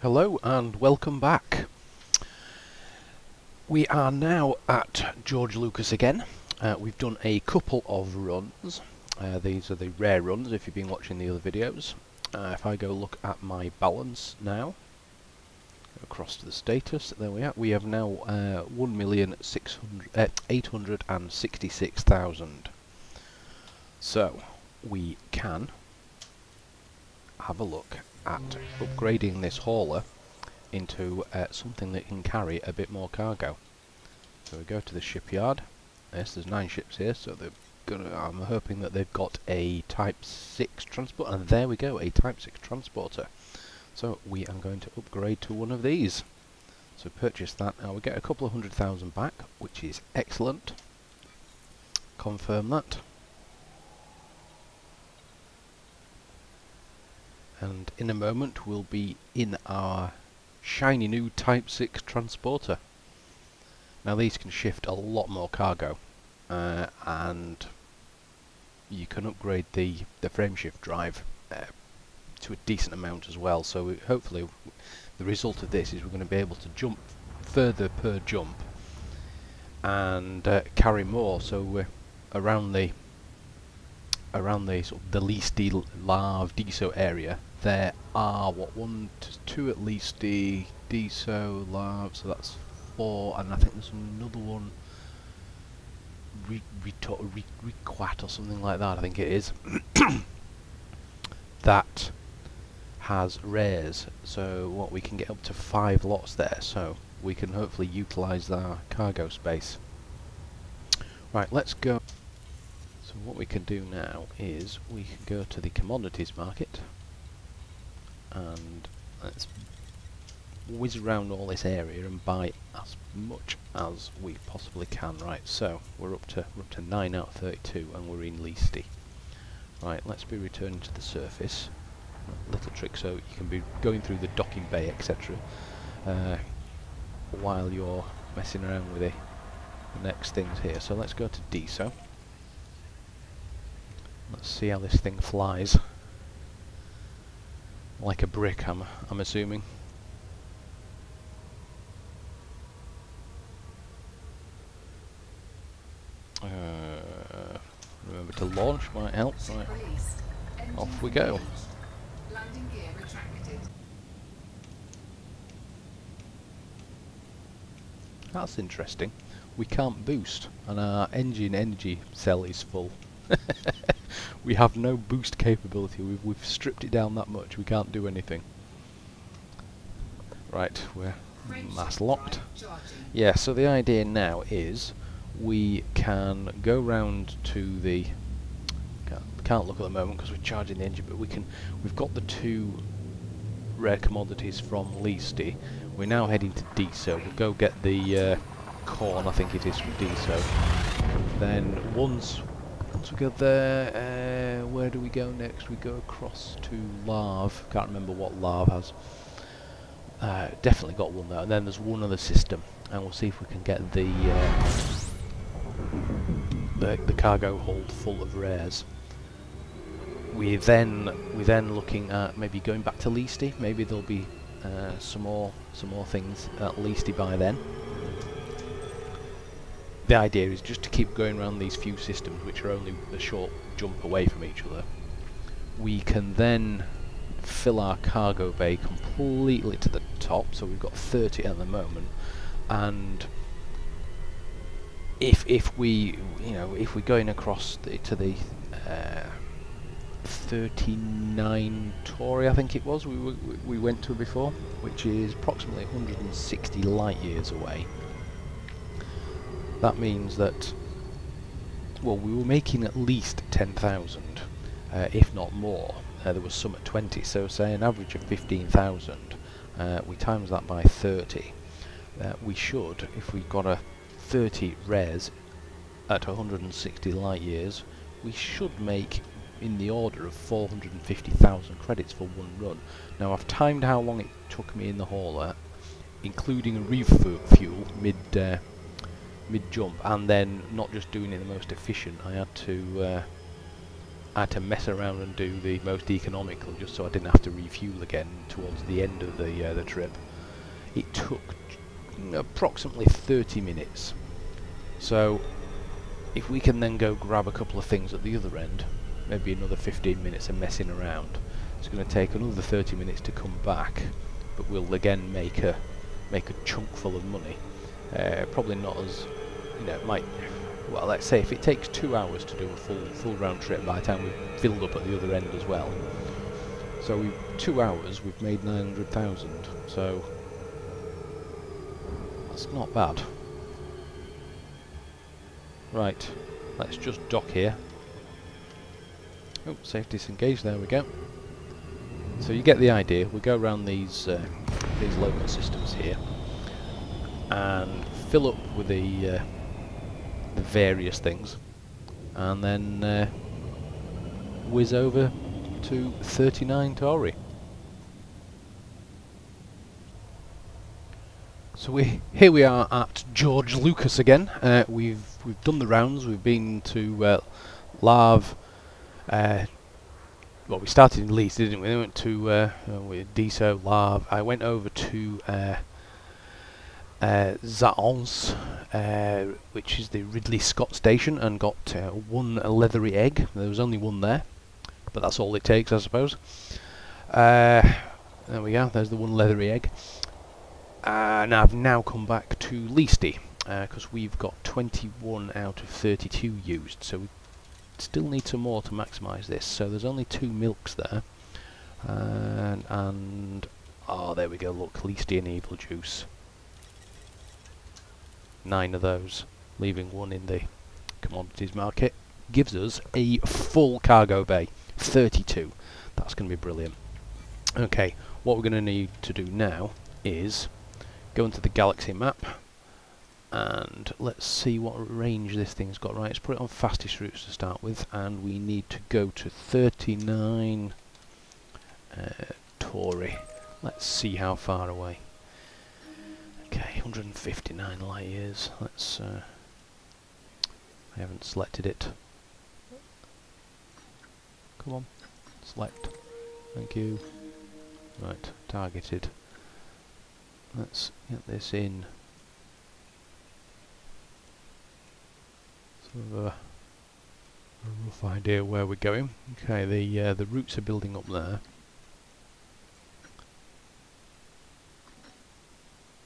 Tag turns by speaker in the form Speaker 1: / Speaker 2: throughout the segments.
Speaker 1: Hello and welcome back. We are now at George Lucas again. We've done a couple of runs. These are the rare runs if you've been watching the other videos. If I go look at my balance now, across to the status, there we are. We have now 1,866,000. So we can have a look at upgrading this hauler into something that can carry a bit more cargo. So we go to the shipyard. Yes, there's 9 ships here, so they're gonna. I'm hoping that they've got a Type 6 transport, and there we go, a Type 6 transporter. So we are going to upgrade to one of these. So purchase that. Now we get a couple of 100,000 back, which is excellent. Confirm that. And in a moment we'll be in our shiny new Type 6 transporter. Now these can shift a lot more cargo, and you can upgrade the frameshift drive to a decent amount as well. So hopefully the result of this is we're going to be able to jump further per jump and carry more. So around the sort of the Leesti Lave Diso area, there are one to two at Leesti, Diso, Lave, so that's 4, and I think there's another one, Requat or something like that, I think it is, that has rares. So what, we can get up to 5 lots there, so we can hopefully utilise our cargo space. Right, let's go. So what we can do now is we can go to the commodities market and let's whiz around all this area and buy as much as we possibly can. Right, so we're up to 9 out of 32 and we're in Leesti. Right, let's be returning to the surface. Little trick, so you can be going through the docking bay, etc. While you're messing around with the next things here. So let's go to Diso. Let's see how this thing flies. Like a brick, I'm assuming. Remember to launch, might help. Right. Off we go. That's interesting. We can't boost, and our engine energy cell is full. We have no boost capability. We've stripped it down that much. We can't do anything. Right, we're mass locked. Yeah, so the idea now is we can go round to the. Can't look at the moment because we're charging the engine, but we've got the 2 rare commodities from Leesti. We're now heading to Diso. We'll go get the corn, I think it is, from Diso. Then once we go there, where do we go next? We go across to Lave. Can't remember what Lave has. Definitely got one there. And then there's one other system, and we'll see if we can get the cargo hold full of rares. We're then looking at maybe going back to Leesti. Maybe there'll be some more things at Leesti by then. The idea is just to keep going around these few systems, which are only a short jump away from each other. We can then fill our cargo bay completely to the top, so we've got 30 at the moment. And if we're going across to the 39 Tauri, I think it was, we went to before, which is approximately 160 light years away. That means that, well, we were making at least 10,000, if not more. There was some at 20, so say an average of 15,000. We times that by 30. We should, if we got a 30 rares at 160 light years, we should make in the order of 450,000 credits for one run. Now I've timed how long it took me in the hauler, including a refuel mid jump, and then not just doing it the most efficient. I I had to mess around and do the most economical, just so I didn't have to refuel again towards the end of the trip. It took approximately 30 minutes. So if we can then go grab a couple of things at the other end, maybe another 15 minutes of messing around, it's going to take another 30 minutes to come back, but we'll again make a chunk full of money. Probably not as, it might, well, let's say if it takes 2 hours to do a full round trip, by the time we've filled up at the other end as well. So 2 hours, we've made 900,000, so that's not bad. Right, let's just dock here. Oh, safety disengaged, there we go. So you get the idea. We go around these local systems here and fill up with the various things, and then whiz over to 39 Tauri. So here we are at George Lucas again. We've done the rounds. We've been to Lave. Well, we started in Leesti, didn't we? Then we went to Diso, Lave. I went over to Zaons, which is the Ridley Scott station, and got one leathery egg. There was only one there, but that's all it takes, I suppose. There we go. There's the one leathery egg. And I've now come back to Leesti, because we've got 21 out of 32 used, so we still need some more to maximise this. So there's only 2 milks there, and oh, there we go, look, Leesti and Evil Juice. 9 of those, leaving 1 in the commodities market, gives us a full cargo bay, 32. That's going to be brilliant. Okay, what we're going to need to do now is go into the galaxy map, and let's see what range this thing's got. Right, let's put it on fastest routes to start with, and we need to go to 39 Tauri. Let's see how far away. Okay, 159 light years. Let's I haven't selected it. Come on, select. Thank you. Right, targeted. Let's get this in. Sort of a rough idea where we're going. Okay, the routes are building up there.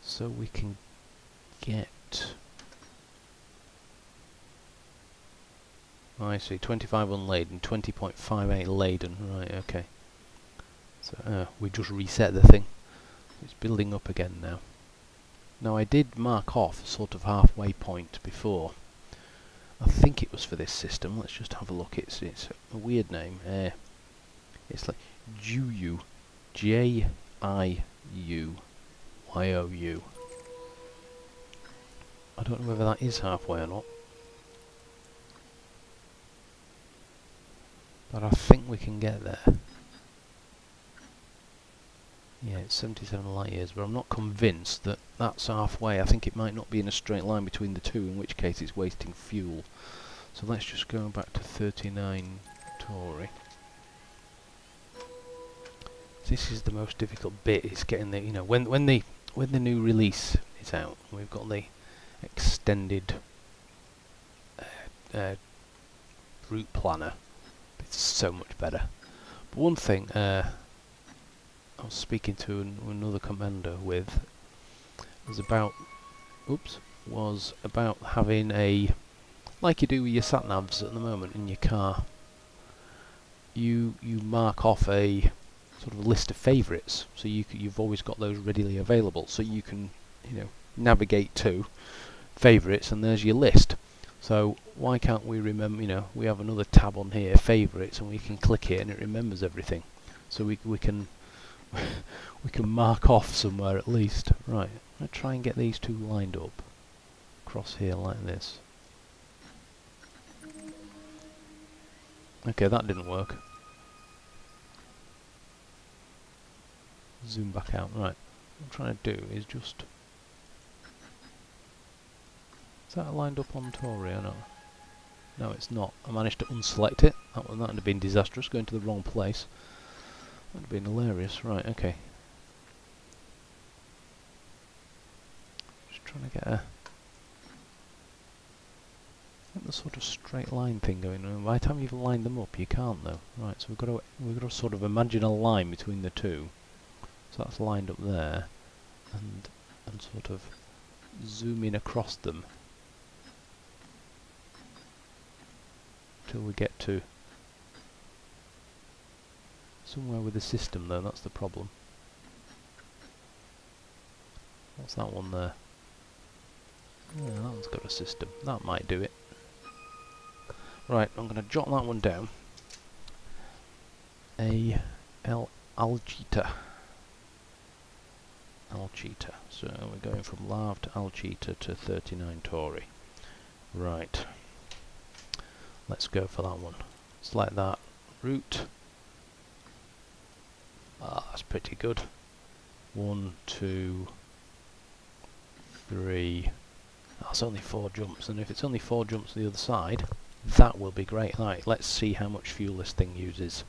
Speaker 1: So we can get, I see, 25 unladen, 20.58 laden. Right, okay. So we just reset the thing. It's building up again now. Now I did mark off a sort of halfway point before. I think it was for this system. Let's just have a look. It's a weird name. It's like Jiu-Yu, J-I-U-Y-O-U. I don't know whether that is halfway or not, but I think we can get there. Yeah, it's 77 light years, but I'm not convinced that that's halfway. I think it might not be in a straight line between the two, in which case it's wasting fuel. So let's just go back to 39 Tauri. This is the most difficult bit. It's getting the, when the new release is out, we've got the extended route planner. It's so much better. But one thing I was speaking to another commander with was about having a, like you do with your sat navs at the moment in your car. You mark off a sort of list of favourites, so you've always got those readily available, so you can navigate to favourites, and there's your list. So why can't we remember? We have another tab on here, favourites, and we can click it and it remembers everything. So we can we can mark off somewhere at least. Right, I'm gonna try and get these two lined up across here like this. Okay, that didn't work. Zoom back out. Right, what I'm trying to do is just... Is that lined up on Tauri or not? No, it's not. I managed to unselect it. That would have been disastrous, going to the wrong place. That would have been hilarious. Right, okay. Just trying to get the sort of straight line thing going on. By the time you've lined them up, you can't though. Right, so we've got to sort of imagine a line between the two. So that's lined up there, and sort of zoom in across them till we get to somewhere with the system though. That's the problem. What's that one there? Yeah, that one's got a system. That might do it. Right, I'm going to jot that one down. Algeta. So we're going from Lave to Algeta to 39 Tauri. Right. Let's go for that one. Select that. Route. Ah, that's pretty good. 1, 2, 3. That's only 4 jumps, and if it's only 4 jumps to the other side, that will be great. Right, let's see how much fuel this thing uses.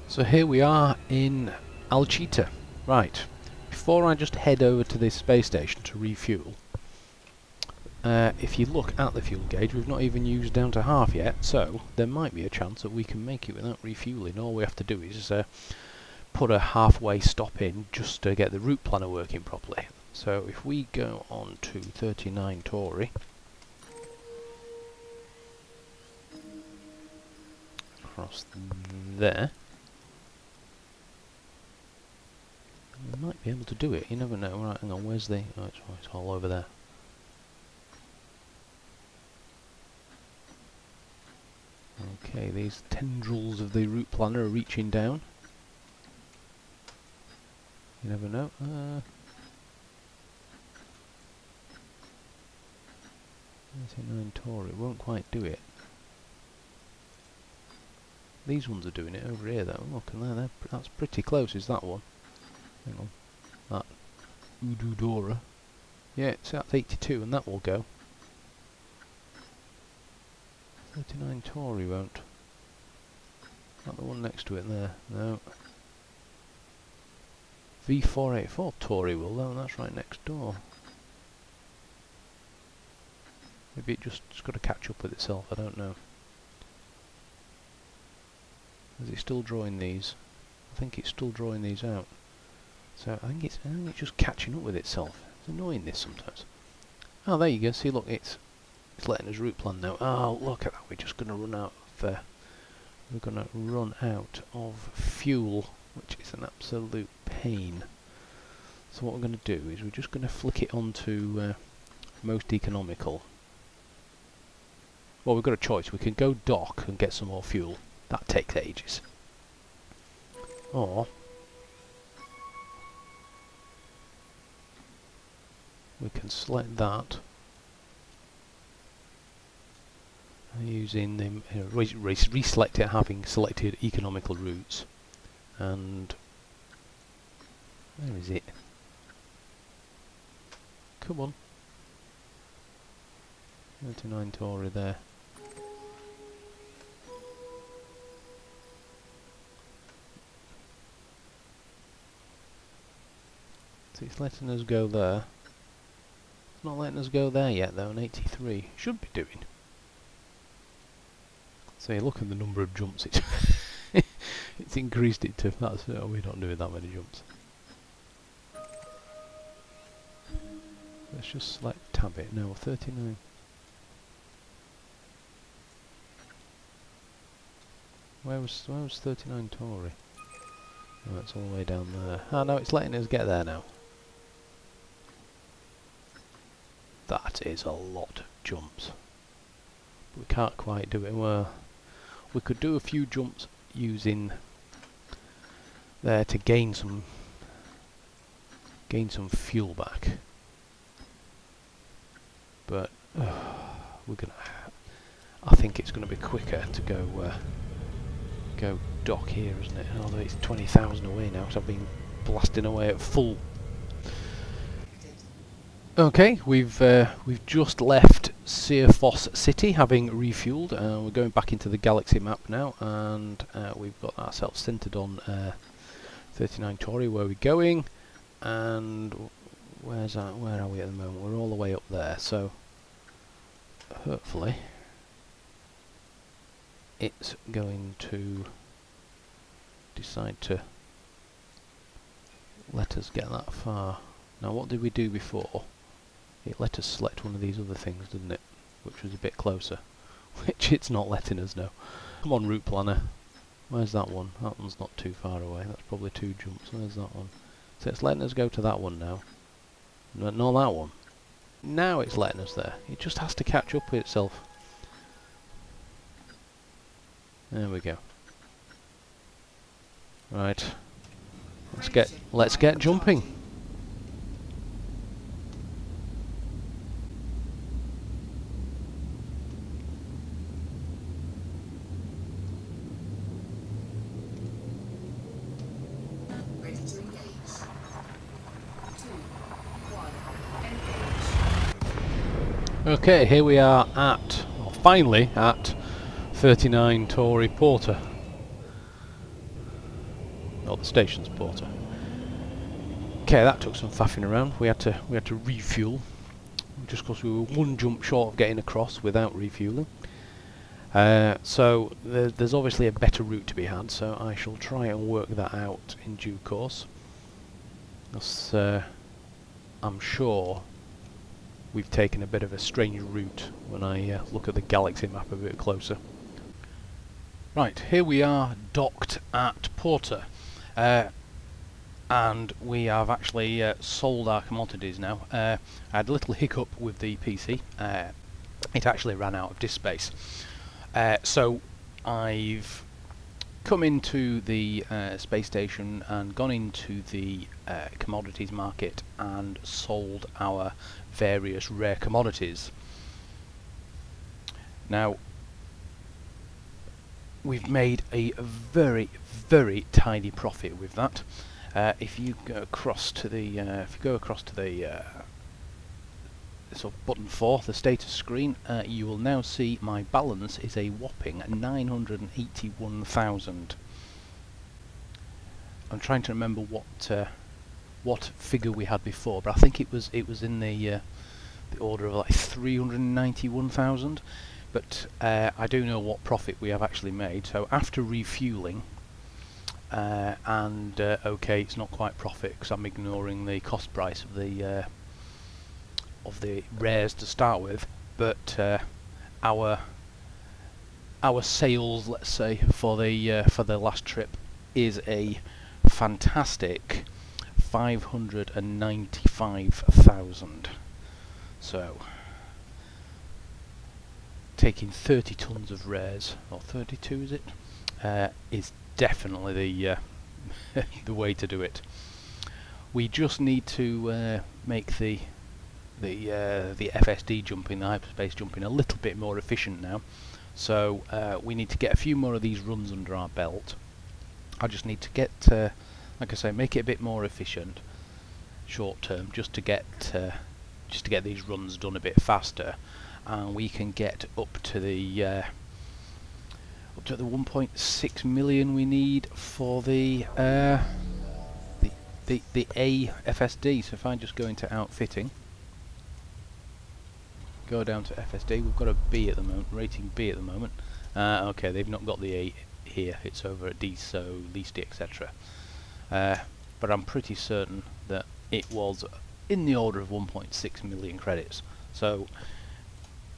Speaker 1: So here we are in Algeta. Right, before I just head over to this space station to refuel, if you look at the fuel gauge, we've not even used down to half yet, so there might be a chance that we can make it without refueling. All we have to do is put a halfway stop in just to get the route planner working properly. So if we go on to 39 Tauri, across there, we might be able to do it. You never know. Right, hang on, where's the... Oh, it's all over there. Okay, these tendrils of the route planner are reaching down. You never know. 39 Tauri won't quite do it. These ones are doing it over here though. Look, and that's pretty close, is that one? Hang on. That Ududora. Yeah, so that's 82 and that will go. 39 Tauri won't. Not the one next to it there. No. V484 Tauri will though, and that's right next door. Maybe it's got to catch up with itself, I don't know. Is it still drawing these? I think it's still drawing these out. So I think it's just catching up with itself. It's annoying this sometimes. Oh, there you go. See, look, it's letting us route plan now. Oh, look at that. We're just going to run out of fuel, which is an absolute pain. So what we're going to do is we're just going to flick it onto most economical. Well, we've got a choice. We can go dock and get some more fuel. That takes ages. Or we can select that using the reselect it, having selected economical routes. And where is it? Come on. 39 Tauri there. So it's letting us go there. It's not letting us go there yet though, an 83. Should be doing. So you look at the number of jumps it's it's increased it to. That's we're not doing that many jumps. Let's just select tab it. No, 39. Where was 39 Tauri? Oh, it's all the way down there. Ah, no, it's letting us get there now. That is a lot of jumps. But we can't quite do it. Well, we could do a few jumps using there to gain some fuel back. But we're gonna. I think it's going to be quicker to go go dock here, isn't it? Although it's 20,000 away now, so I've been blasting away at full. Okay, we've just left Searfoss City, having refueled. We're going back into the galaxy map now, and we've got ourselves centered on 39 Tauri. Where we're going, and where are we at the moment? We're all the way up there, so hopefully it's going to decide to let us get that far. Now, what did we do before? It let us select one of these other things, didn't it? Which was a bit closer. Which it's not letting us know. Come on, route planner. Where's that one? That one's not too far away. That's probably 2 jumps. Where's that one? So it's letting us go to that one now. No, not that one. Now it's letting us there. It just has to catch up with itself. There we go. Right. Let's get jumping. Okay, here we are at, or finally at 39 Tauri Porter. Or the station's Porter. Okay, that took some faffing around. We had to refuel, just because we were 1 jump short of getting across without refueling. So there's obviously a better route to be had, so I shall try and work that out in due course. Because I'm sure we've taken a bit of a strange route when I look at the galaxy map a bit closer. Right, here we are docked at Porter, and we have actually sold our commodities now. I had a little hiccup with the PC. It actually ran out of disk space. So I've come into the space station and gone into the commodities market and sold our various rare commodities. Now we've made a very, very tiny profit with that. If you go across to the sort of button 4, the status screen, you will now see my balance is a whopping 981,000. I'm trying to remember what figure we had before, but I think it was in the order of like 391,000. But I do know what profit we have actually made. So after refueling, okay, it's not quite profit because I'm ignoring the cost price of the rares to start with, but our sales, let's say, for the last trip is a fantastic 595,000. So taking 30 tons of rares, or 32 is it, is definitely the the way to do it. We just need to make the FSD jumping, the hyperspace jumping, a little bit more efficient now. So we need to get a few more of these runs under our belt. I just need to get, like I say, make it a bit more efficient, short term, just to get these runs done a bit faster, and we can get up to the 1.6 million we need for the A FSD. So if I just go into outfitting, go down to FSD, we've got a B at the moment, rating B at the moment. Okay, they've not got the A here, it's over at Diso, Leesti, etc. But I'm pretty certain that it was in the order of 1.6 million credits. So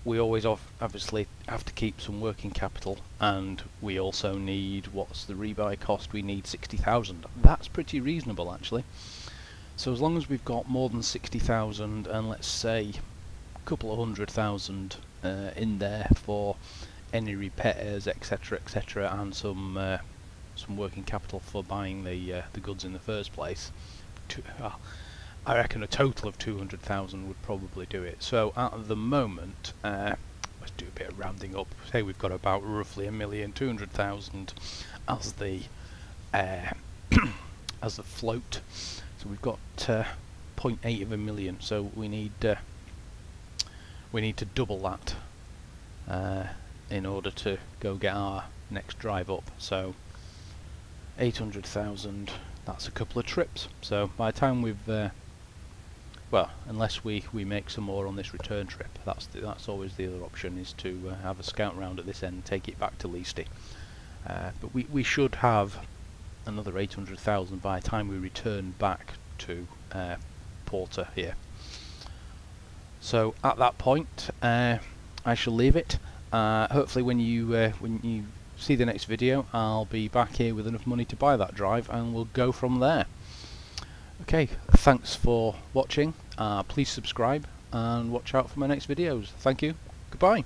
Speaker 1: we always obviously have to keep some working capital, and we also need, what's the rebuy cost? We need 60,000. That's pretty reasonable actually. So as long as we've got more than 60,000, and let's say a couple of 100,000 in there for any repairs, etc., etc., and some working capital for buying the goods in the first place, I reckon a total of 200,000 would probably do it. So at the moment let's do a bit of rounding up. Say we've got about roughly 1,200,000 as the as the float. So we've got 0.8 of a million. So we need to double that in order to go get our next drive up. So 800,000. That's a couple of trips. So by the time we've well, unless we make some more on this return trip, that's always the other option, is to have a scout round at this end and take it back to Leesti. But we should have another 800,000 by the time we return back to Porter here. So at that point, I shall leave it. Hopefully, when you see the next video, I'll be back here with enough money to buy that drive, and we'll go from there. Okay, thanks for watching. Please subscribe and watch out for my next videos. Thank you. Goodbye.